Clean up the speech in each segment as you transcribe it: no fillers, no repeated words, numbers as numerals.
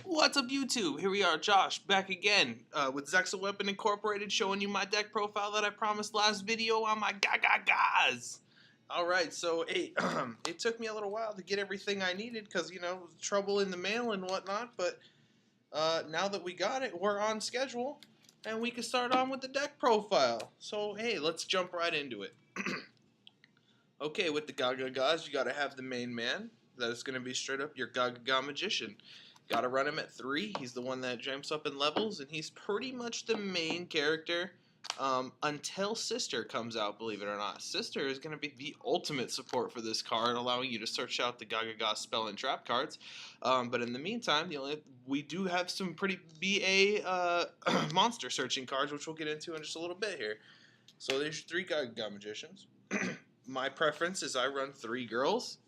What's up, YouTube? Here we are, Josh, back again with Zexal Weapon Incorporated, showing you my deck profile that I promised last video on my gagagas. Alright, so hey, it took me a little while to get everything I needed because, you know, trouble in the mail and whatnot, but now that we got it, we're on schedule, and we can start on with the deck profile. So, hey, let's jump right into it. Okay, with the gagagas, you gotta have the main man. That is going to be straight up your gagaga magician. Gotta run him at 3. He's the one that jumps up in levels, and he's pretty much the main character until Sister comes out, believe it or not. Sister is going to be the ultimate support for this card, allowing you to search out the gagaga spell and trap cards. But in the meantime, we do have some pretty BA monster searching cards, which we'll get into in just a little bit here. So there's 3 gagaga magicians. My preference is I run 3 girls.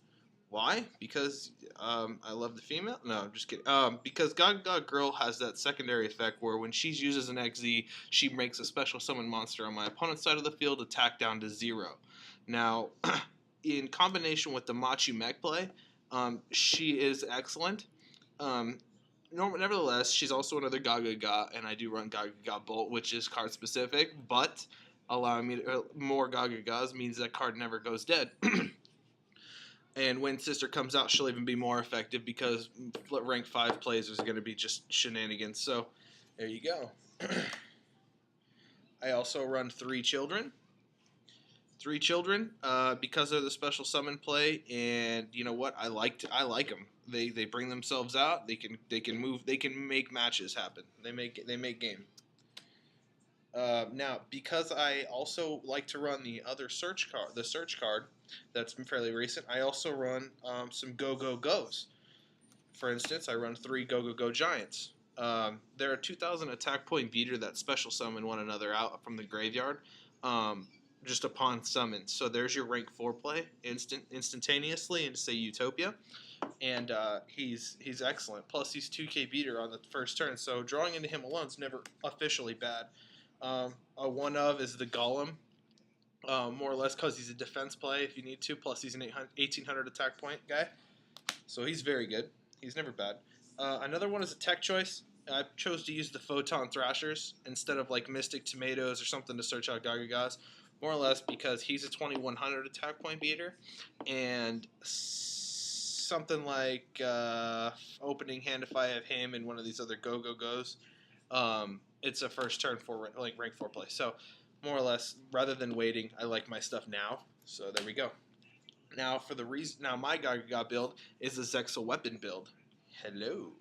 Why? Because I love the female? No, I'm just kidding. Because Gagaga Girl has that secondary effect where when she uses an XZ, she makes a special summon monster on my opponent's side of the field attack down to 0. Now, in combination with the Machu Meg play, she is excellent. Nevertheless, she's also another Gagaga, and I do run Gagaga Bolt, which is card specific, but allowing me to, more Gagagas means that card never goes dead. And when Sister comes out, she'll even be more effective because rank 5 plays is going to be just shenanigans. So, there you go. I also run 3 children. 3 children because they're the special summon play, and you know what? I like them. They bring themselves out. They can move. They can make matches happen. They make game. Now, because I also like to run the other search card that's fairly recent, I also run some go-go-go's. For instance, I run 3 go-go-go giants. They're a 2,000 attack point beater that special summon one another out from the graveyard just upon summon. So there's your rank 4 play instantaneously into, say, Utopia. And he's excellent. Plus, he's 2k beater on the first turn, so drawing into him alone is never officially bad. A one of is the Golem, more or less because he's a defense play if you need to. Plus, he's an 1800 attack point guy, so he's very good. He's never bad. Another one is a tech choice. I chose to use the Photon Thrashers instead of like Mystic Tomatoes or something to search out Gagagas, more or less because he's a 2100 attack point beater, and something like opening hand if I have him and one of these other go-go-go's. It's a first turn for like rank 4 play. So more or less, rather than waiting, I like my stuff now. So there we go. Now for the reason, now my Gagaga build is a Zexal weapon build. Hello.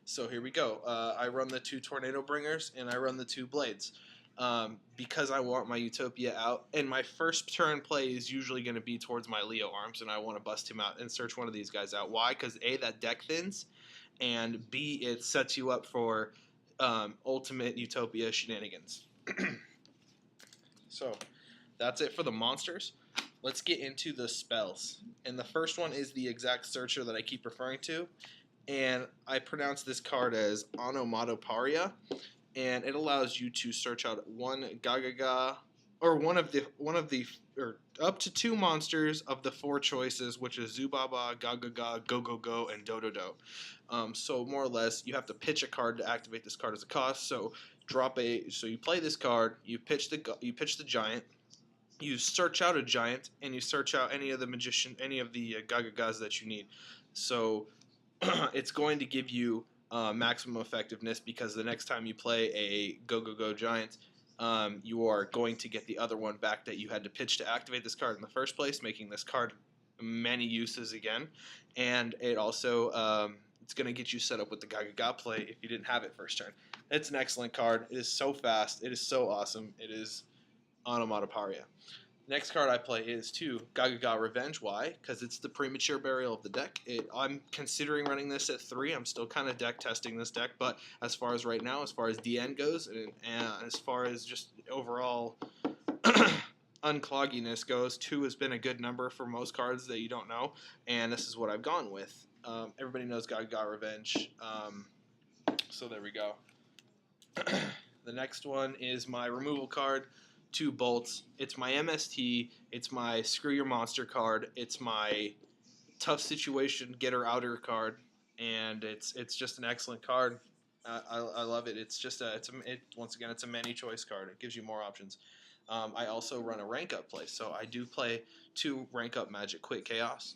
So here we go. I run the 2 tornado bringers and I run the 2 blades. Because I want my Utopia out, and my first turn play is usually going to be towards my Leo arms, and I want to bust him out and search one of these guys out. Why? Because A, that deck thins, and B, it sets you up for ultimate Utopia shenanigans. So that's it for the monsters. Let's get into the spells. And the first one is the exact searcher that I keep referring to, and I pronounce this card as Onomatopoeia, and it allows you to search out one Gagaga or one of the or up to 2 monsters of the 4 choices, which is Zubaba, Gagaga, Go-Go-Go, and Dododo. So more or less, you have to pitch a card to activate this card as a cost. So you play this card, you pitch the giant, you search out a giant, and you search out any of the Gagagas that you need. So it's going to give you maximum effectiveness because the next time you play a Go-Go-Go giant, you are going to get the other one back that you had to pitch to activate this card in the first place, making this card many uses again. And it also it's going to get you set up with the Gagaga play if you didn't have it first turn. It's an excellent card. It is so fast. It is so awesome. It is Onomatopoeia. Next card I play is 2 Gagaga Revenge. Why? Because it's the premature burial of the deck. I'm considering running this at 3. I'm still kind of deck testing this deck, but as far as right now, as far as DN goes, and as far as just overall unclogginess goes, 2 has been a good number for most cards that you don't know, and this is what I've gone with. Everybody knows Gagaga Revenge, so there we go. The next one is my removal card. 2 bolts. It's my MST. It's my Screw Your Monster card. It's my Tough Situation Getter Outer card. and it's just an excellent card. I love it. It's just once again, it's a many choice card. It gives you more options. I also run a rank up play, so I do play 2 rank up Magic Quick Chaos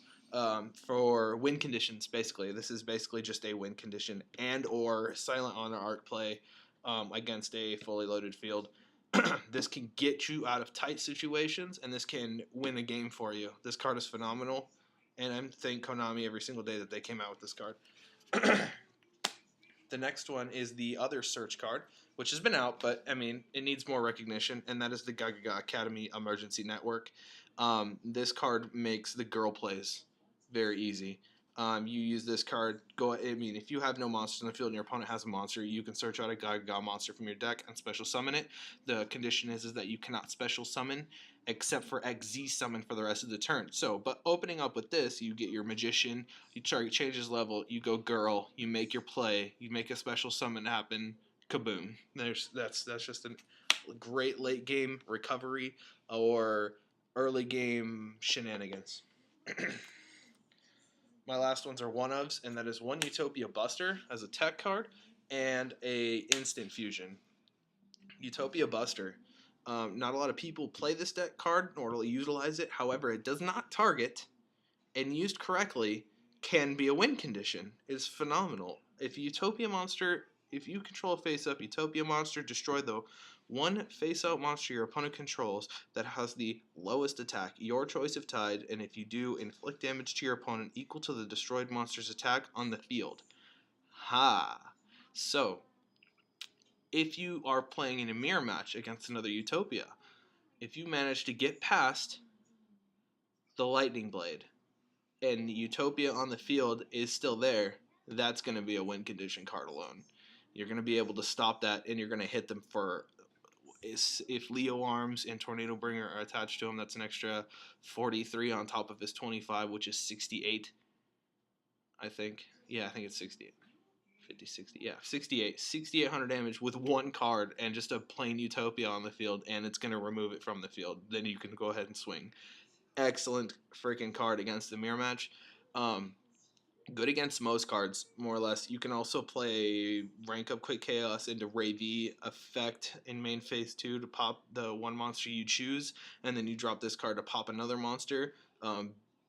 for win conditions. Basically, this is basically just a win condition and or Silent Honor Art play against a fully loaded field. This can get you out of tight situations, and this can win a game for you. This card is phenomenal, and I thank Konami every single day that they came out with this card. The next one is the other search card, which has been out, but I mean, it needs more recognition, and that is the Gagaga Academy Emergency Network. This card makes the girl plays very easy. You use this card. I mean, if you have no monsters in the field and your opponent has a monster, you can search out a Gagaga monster from your deck and special summon it. The condition is that you cannot special summon except for XZ summon for the rest of the turn. So, but opening up with this, you get your magician, you target changes level, you go girl, you make your play, you make a special summon happen, kaboom. That's just a great late game recovery or early game shenanigans. My last ones are one ofs, and that is one Utopia Buster as a tech card and a instant fusion. Utopia Buster. Not a lot of people play this deck card nor utilize it. However, it does not target, and used correctly, can be a win condition. It's phenomenal. If you control a face-up Utopia monster, destroy the one face-out monster your opponent controls that has the lowest attack, your choice if tied, and if you do, inflict damage to your opponent equal to the destroyed monster's attack on the field. Ha! So, if you are playing in a mirror match against another Utopia, if you manage to get past the Lightning Blade, and Utopia on the field is still there, that's going to be a win condition card alone. You're going to be able to stop that, and you're going to hit them for, if Leo Arms and Tornado Bringer are attached to him, that's an extra 43 on top of his 25, which is 68, I think. Yeah, I think it's 68. 50, 60, yeah, 68. 6,800 damage with one card and just a plain Utopia on the field, and it's going to remove it from the field. Then you can go ahead and swing. Excellent freaking card against the mirror match. Good against most cards, more or less. You can also play rank up Quick Chaos into Ray V effect in main phase 2 to pop the one monster you choose, and then you drop this card to pop another monster.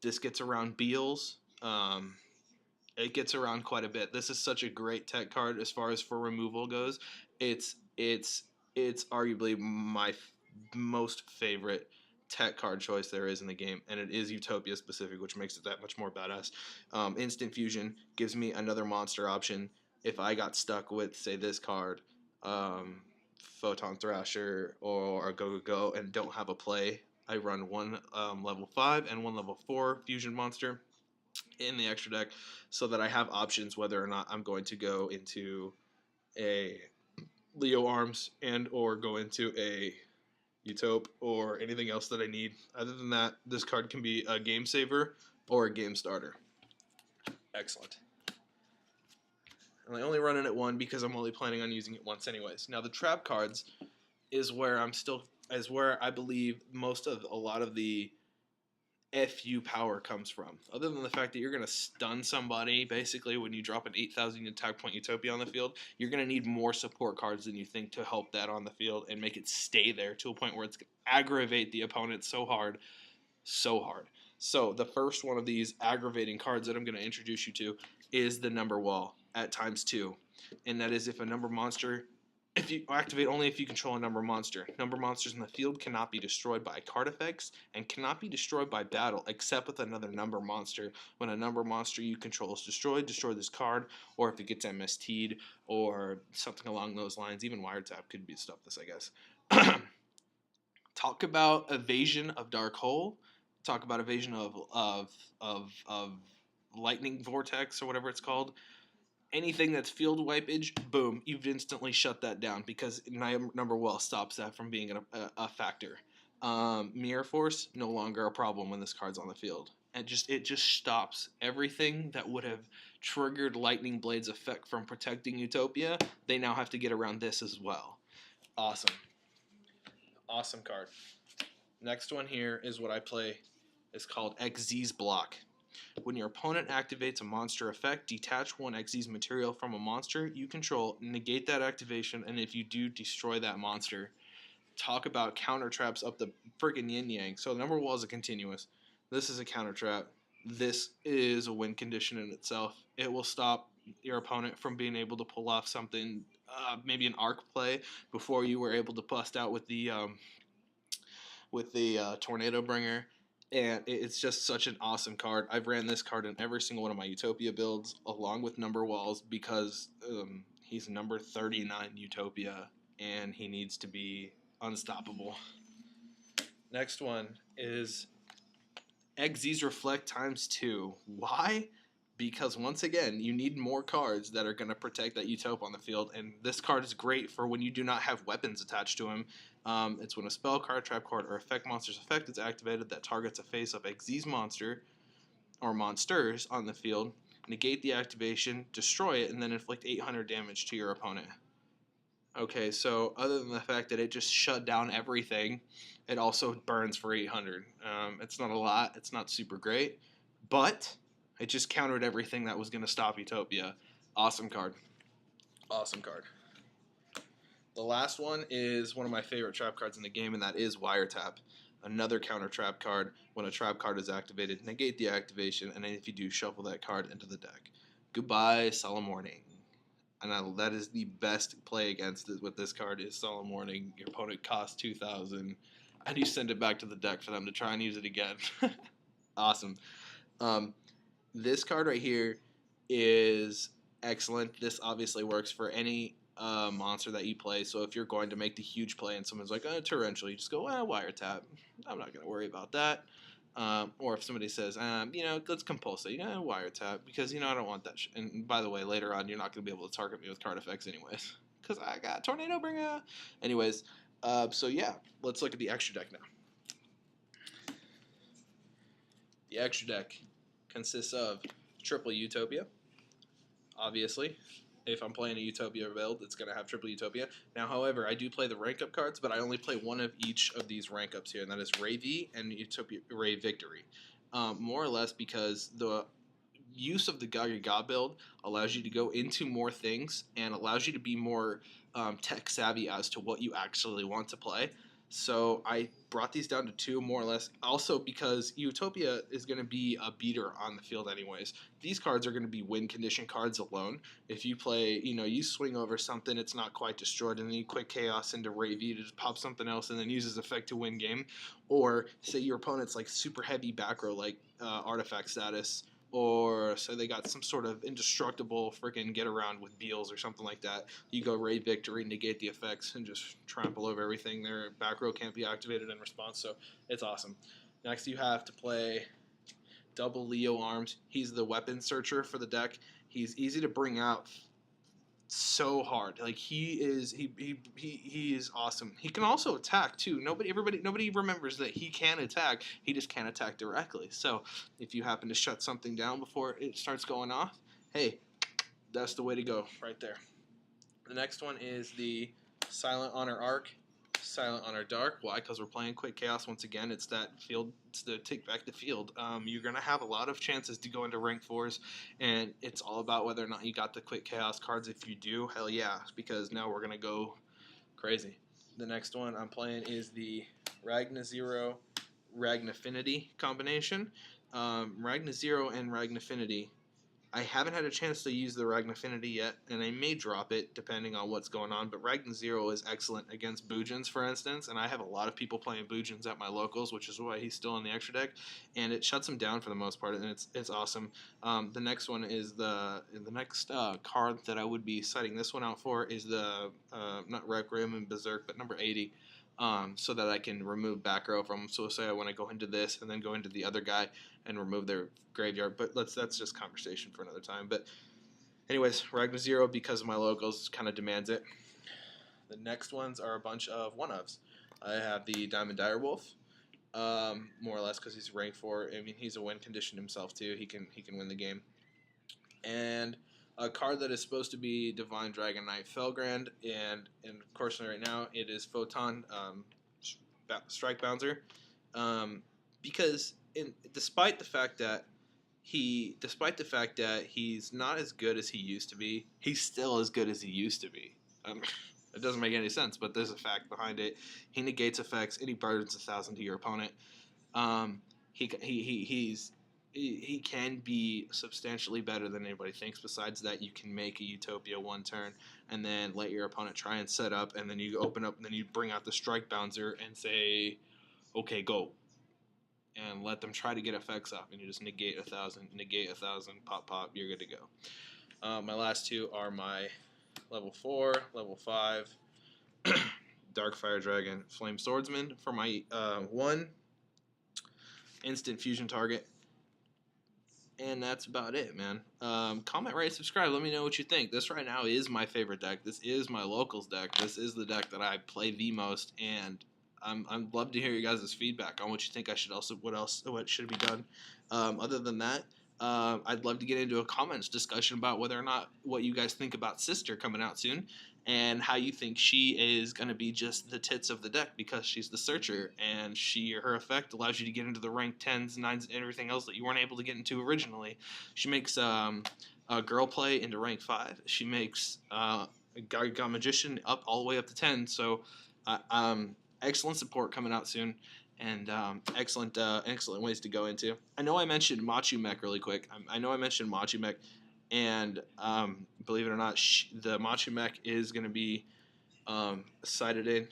This gets around Beals. It gets around quite a bit. This is such a great tech card as far as for removal goes. It's arguably my most favorite tech card choice there is in the game, and it is Utopia specific, which makes it that much more badass. Instant Fusion gives me another monster option if I got stuck with, say, this card, Photon Thrasher or a Go, and don't have a play. I run one level 5 and one level 4 fusion monster in the extra deck so that I have options whether or not I'm going to go into a Leo Arms and or go into a Utop or anything else that I need. Other than that, this card can be a game saver or a game starter. Excellent. And I only run it at 1 because I'm only planning on using it once anyways. Now the trap cards is where I believe a lot of the FU power comes from. Other than the fact that you're going to stun somebody, basically, when you drop an 8,000 attack point Utopia on the field, you're going to need more support cards than you think to help that on the field and make it stay there to a point where it's going to aggravate the opponent so hard. So the first one of these aggravating cards that I'm going to introduce you to is the number wall at ×2. And that is if a number monster... If you activate only if you control a number monster. Number monsters in the field cannot be destroyed by card effects and cannot be destroyed by battle except with another number monster. When a number monster you control is destroyed, destroy this card, or if it gets MST'd or something along those lines. Even wiretap could be stuff this, I guess. Talk about evasion of Dark Hole. Talk about evasion of Lightning Vortex or whatever it's called. Anything that's field wipeage, boom, you've instantly shut that down because number well stops that from being a factor. Mirror Force, no longer a problem when this card's on the field. And it just stops everything that would have triggered Lightning Blade's effect from protecting Utopia. They now have to get around this as well. Awesome. Awesome card. Next one here is what I play. It's called XZ's Block. When your opponent activates a monster effect, detach one Xyz material from a monster you control, negate that activation, and if you do, destroy that monster. Talk about counter traps up the friggin' yin yang. So number one is a continuous. This is a counter trap. This is a win condition in itself. It will stop your opponent from being able to pull off something, maybe an arc play before you were able to bust out with the Tornado Bringer. And it's just such an awesome card. I've ran this card in every single one of my Utopia builds, along with Number Walls, because he's number 39 Utopia, and he needs to be unstoppable. Next one is Xyz Reflect times 2. Why? Because once again, you need more cards that are going to protect that Utopia on the field, and this card is great for when you do not have weapons attached to him. It's when a spell card, trap card, or effect monster's effect is activated that targets a face-up Xyz monster or monsters on the field. Negate the activation, destroy it, and then inflict 800 damage to your opponent. Okay, so other than the fact that it just shut down everything, it also burns for 800. It's not a lot. It's not super great, but it just countered everything that was going to stop Utopia. Awesome card. Awesome card. The last one is one of my favorite trap cards in the game, and that is Wiretap. Another counter trap card. When a trap card is activated, negate the activation, and then if you do, shuffle that card into the deck. Goodbye, Solemn Warning. And that is the best play against it with this card is Solemn Warning. Your opponent costs 2,000, and you send it back to the deck for them to try and use it again. Awesome. This card right here is excellent. This obviously works for any monster that you play. So if you're going to make the huge play and someone's like, torrential, you just go, Wiretap. I'm not going to worry about that. Or if somebody says, let's compulse it, Wiretap, because, I don't want that and by the way, later on, you're not going to be able to target me with card effects anyways, because I got Tornado Bringer. Anyways, so yeah, let's look at the extra deck now. The extra deck consists of triple Utopia, obviously. If I'm playing a Utopia build, it's going to have triple Utopia. Now, however, I do play the rank up cards, but I only play one of each of these rank ups here, and that is Ray V and Utopia Ray Victory. More or less because the use of the gagaga build allows you to go into more things and allows you to be more tech savvy as to what you actually want to play. So I brought these down to 2 more or less. Also because Utopia is going to be a beater on the field anyways. These cards are going to be win condition cards alone. If you play, you swing over something, it's not quite destroyed, and then you quick chaos into Ray V to just pop something else and then use his effect to win game. Or say your opponent's like super heavy back row, like artifact status, or so they got some sort of indestructible freaking get around with Beals or something like that. You go Ray Victory, negate the effects, and just trample over everything. Their back row can't be activated in response, so it's awesome. Next, you have to play double Leo Arms. He's the weapon searcher for the deck. He's easy to bring out so hard. Like he is awesome. He can also attack too. Nobody remembers that he can attack. He just can't attack directly. So if you happen to shut something down before it starts going off, hey, that's the way to go right there. The next one is the Silent Honor Arc, Silent Honor Dark. Why? Because we're playing Quick Chaos once again. It's that field. It's the take back the field. You're gonna have a lot of chances to go into rank 4s, and it's all about whether or not you got the Quick Chaos cards. If you do, hell yeah, because now we're gonna go crazy. The next one I'm playing is the Ragna Zero, Ragnafinity combination. Ragna Zero and Ragnafinity. I haven't had a chance to use the Ragnafinity yet, and I may drop it depending on what's going on, but Ragna Zero is excellent against Boojins, for instance, and I have a lot of people playing Boojins at my locals, which is why he's still in the extra deck, and it shuts him down for the most part, and it's awesome. The next one is the next card that I would be citing this one out for is the, not Requiem and Berserk, but number 80. So that I can remove back row from them. So say I want to go into this and then go into the other guy and remove their graveyard. But that's just conversation for another time. But anyways, Ragna Zero, because of my locals, kind of demands it. The next ones are a bunch of one-ofs. I have the Diamond Direwolf, more or less because he's rank 4. I mean, he's a win condition himself too. He can win the game. And a card that is supposed to be Divine Dragon Knight Felgrand, and of course right now it is Photon Strike Bouncer, because despite the fact that despite the fact that he's not as good as he used to be, he's still as good as he used to be. It doesn't make any sense, but there's a fact behind it. He negates effects and he burdens 1,000 to your opponent. Um, he can be substantially better than anybody thinks. Besides that, you can make a Utopia one turn and then let your opponent try and set up, and then you open up, and then you bring out the strike bouncer and say, "Okay, go." And let them try to get effects up, and you just negate 1,000, pop, pop, you're good to go. My last two are my level 4, level 5, Dark Fire Dragon, Flame Swordsman for my 1 instant fusion target. And that's about it, man. Comment, rate, subscribe. Let me know what you think. This right now is my favorite deck. This is my locals deck. This is the deck that I play the most, and I'd love to hear you guys' feedback on what you think I should also what should be done. Other than that, I'd love to get into a comments discussion about whether or not what you guys think about Sister coming out soon, and how you think she is going to be just the tits of the deck because she's the searcher, and her effect allows you to get into the rank 10s, 9s, and everything else that you weren't able to get into originally. She makes girl play into rank 5. She makes Gagaga Magician up all the way up to 10. So excellent support coming out soon, and excellent ways to go into. I know I mentioned Machu Mech really quick. And believe it or not, the Machu Mech is going to be cited in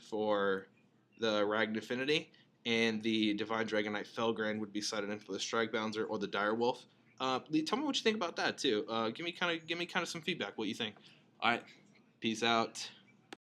for the Ragn Affinity, and the Divine Dragon Knight Felgrand would be cited in for the Strike Bouncer or the Dire Wolf. Tell me what you think about that too. Give me kind of some feedback. What you think? All right, peace out.